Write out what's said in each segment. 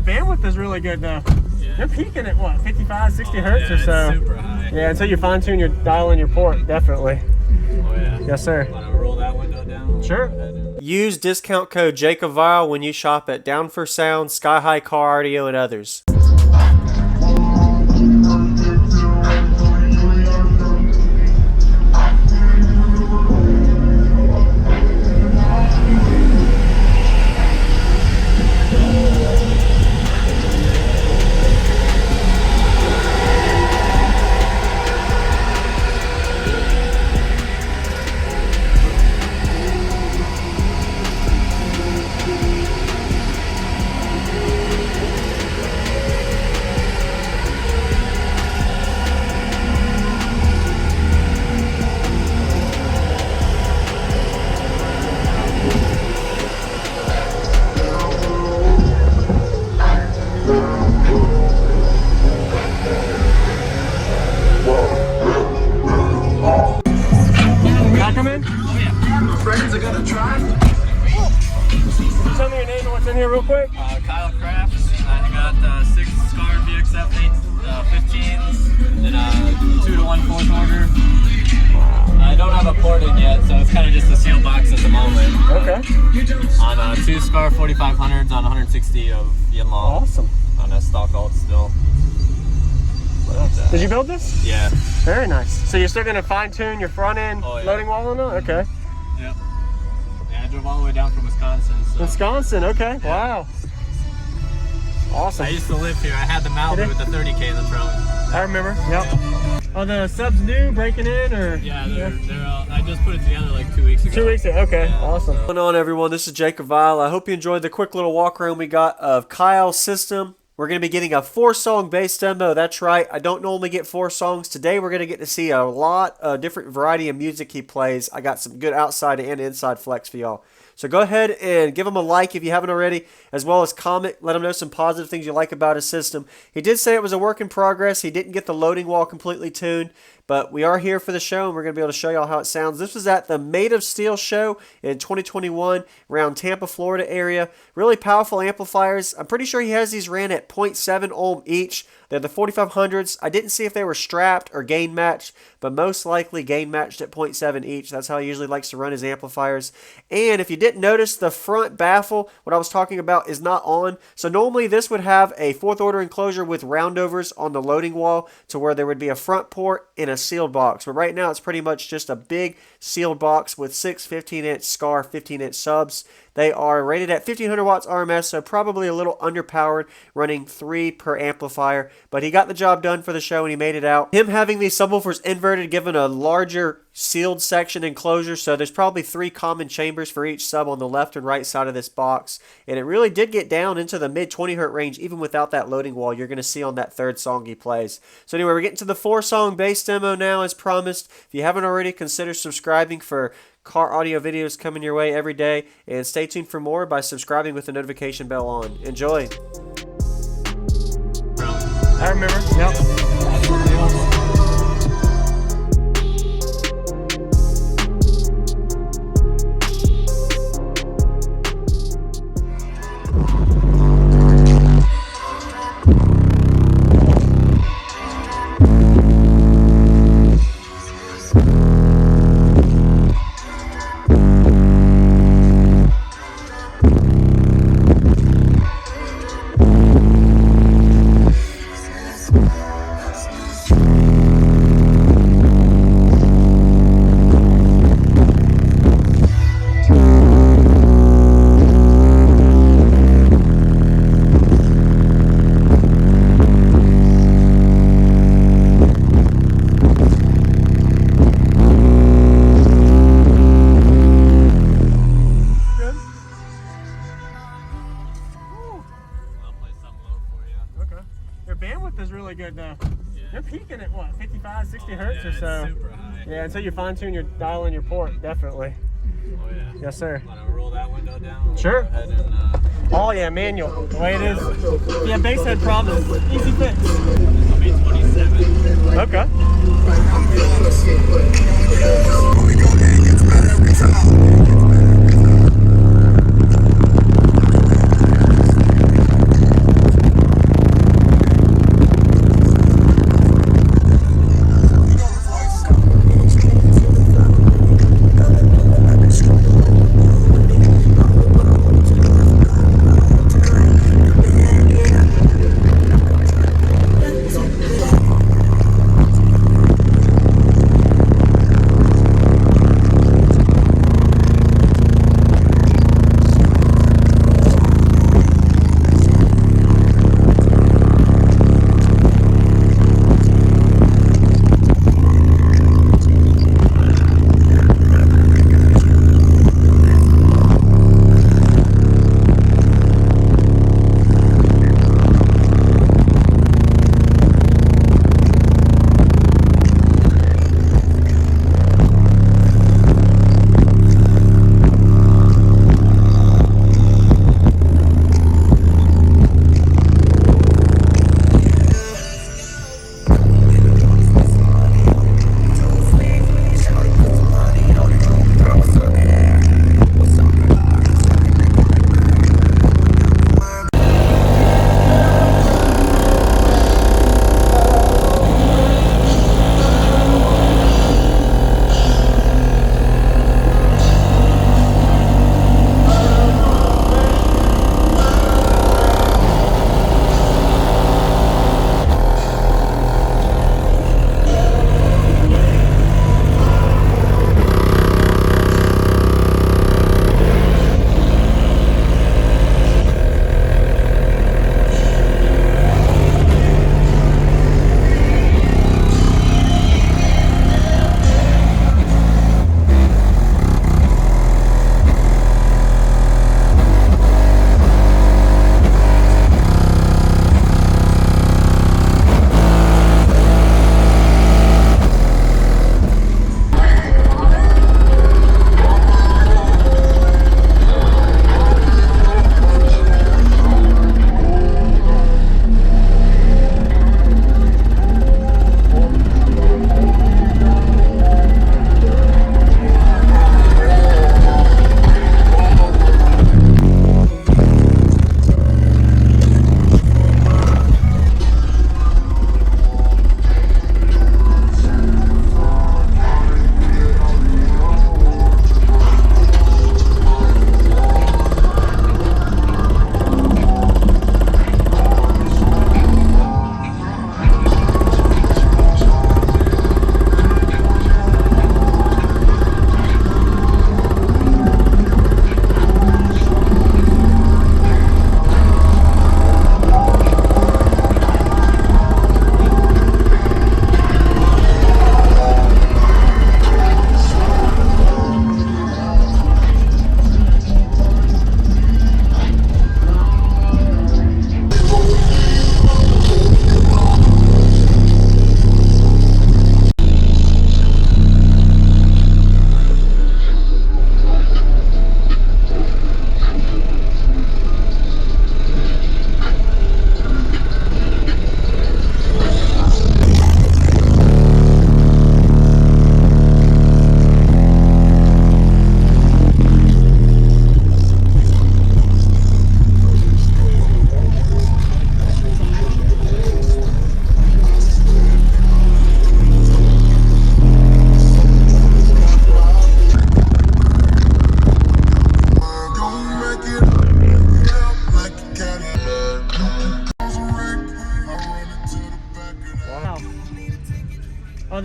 bandwidth is really good though. Yeah. You're peaking at what, 55, 60 hertz or so? It's super high. Yeah, until you fine tune your dial in your port, definitely. Oh yeah. Yes, sir. Want to roll that window down? Sure. Use discount code JACOBVILE when you shop at Down for Sound, Sky High Car Audio, and others. Records are gonna try. Tell me your name and what's in here real quick. Kyle Crafts. I got 6 Scar VXF 15s and a 2-to-1 fourth order. I don't have a port in yet, so it's kind of just a sealed box at the moment. Okay. On 2 Scar 4500s on 160 of Yin Long. Awesome. On a stock alt still. But, did you build this? Yeah. Very nice. So you're still going to fine tune your front end loading wall on it? Okay. Yep. Yeah, I drove all the way down from Wisconsin. So. Wisconsin, okay. Yeah. Wow. Awesome. I used to live here. I had the Malibu with the 30K in the trunk. I remember. Yep. Are the subs new, breaking in, or? Yeah, they're I just put it together like 2 weeks ago. 2 weeks ago. Okay. Yeah, awesome. What's going on, everyone? This is Jacob Vile. I hope you enjoyed the quick little walk around we got of Kyle's system. We're going to be getting a 4-song bass demo. That's right. I don't normally get 4 songs. Today we're going to get to see a lot of different variety of music he plays. I got some good outside and inside flex for y'all. So go ahead and give him a like if you haven't already, as well as comment. Let him know some positive things you like about his system. He did say it was a work in progress. He didn't get the loading wall completely tuned, but we are here for the show, and we're going to be able to show y'all how it sounds. This was at the Made of Steel show in 2021 around Tampa, Florida area. Really powerful amplifiers. I'm pretty sure he has these ran at 0.7 ohm each. They're the 4500s. I didn't see if they were strapped or gain matched, but most likely gain matched at 0.7 each. That's how he usually likes to run his amplifiers. And if you didn't notice, the front baffle, what I was talking about, is not on. So normally this would have a 4th order enclosure with roundovers on the loading wall to where there would be a front port and a sealed box. But right now it's pretty much just a big sealed box with 6 15-inch Scar 15-inch subs. They are rated at 1500 watts RMS, so probably a little underpowered, running 3 per amplifier. But he got the job done for the show and he made it out. Him having these subwoofers inverted, given a larger sealed section enclosure, so there's probably 3 common chambers for each sub on the left and right side of this box. And it really did get down into the mid 20 hertz range, even without that loading wall you're going to see on that 3rd song he plays. So anyway, we're getting to the 4-song bass demo now, as promised. If you haven't already, consider subscribing for car audio videos coming your way every day, and stay tuned for more by subscribing with the notification bell on. Enjoy. I remember. Yep. Bandwidth is really good though. Yeah. You're peaking at what, 55, 60 hertz or so? Super high. Yeah, until you fine tune your dial in your port, definitely. Oh yeah. Yes, sir. Want to roll that window down? Sure. Go ahead and, oh yeah, manual. The way it is. Yeah, bass head problems. Easy fix. I'll be 27. Okay.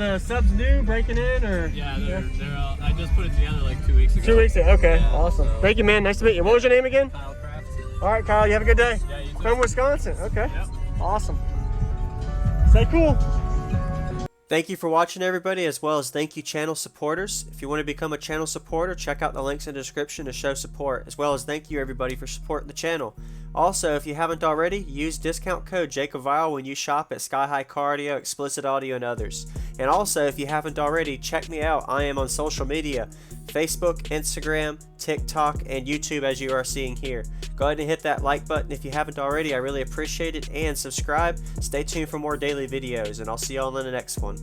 the subs new, breaking in, or? Yeah, they're all, I just put it together like 2 weeks ago. 2 weeks ago. Okay, Yeah, awesome. so- Thank you, man. Nice to meet you. What was your name again? Kyle Craft. All right, Kyle. You have a good day. Yeah, you too. From Wisconsin. Okay. Yep. Awesome. Stay cool. Thank you for watching, everybody, as well as thank you channel supporters. If you want to become a channel supporter, check out the links in the description to show support, as well as thank you everybody for supporting the channel. Also, if you haven't already, use discount code JACOBVILE when you shop at Sky High Cardio, Explicit Audio, and others. And also, if you haven't already, check me out. I am on social media, Facebook, Instagram, TikTok, and YouTube, as you are seeing here. Go ahead and hit that like button if you haven't already. I really appreciate it. And subscribe. Stay tuned for more daily videos, and I'll see y'all in the next one.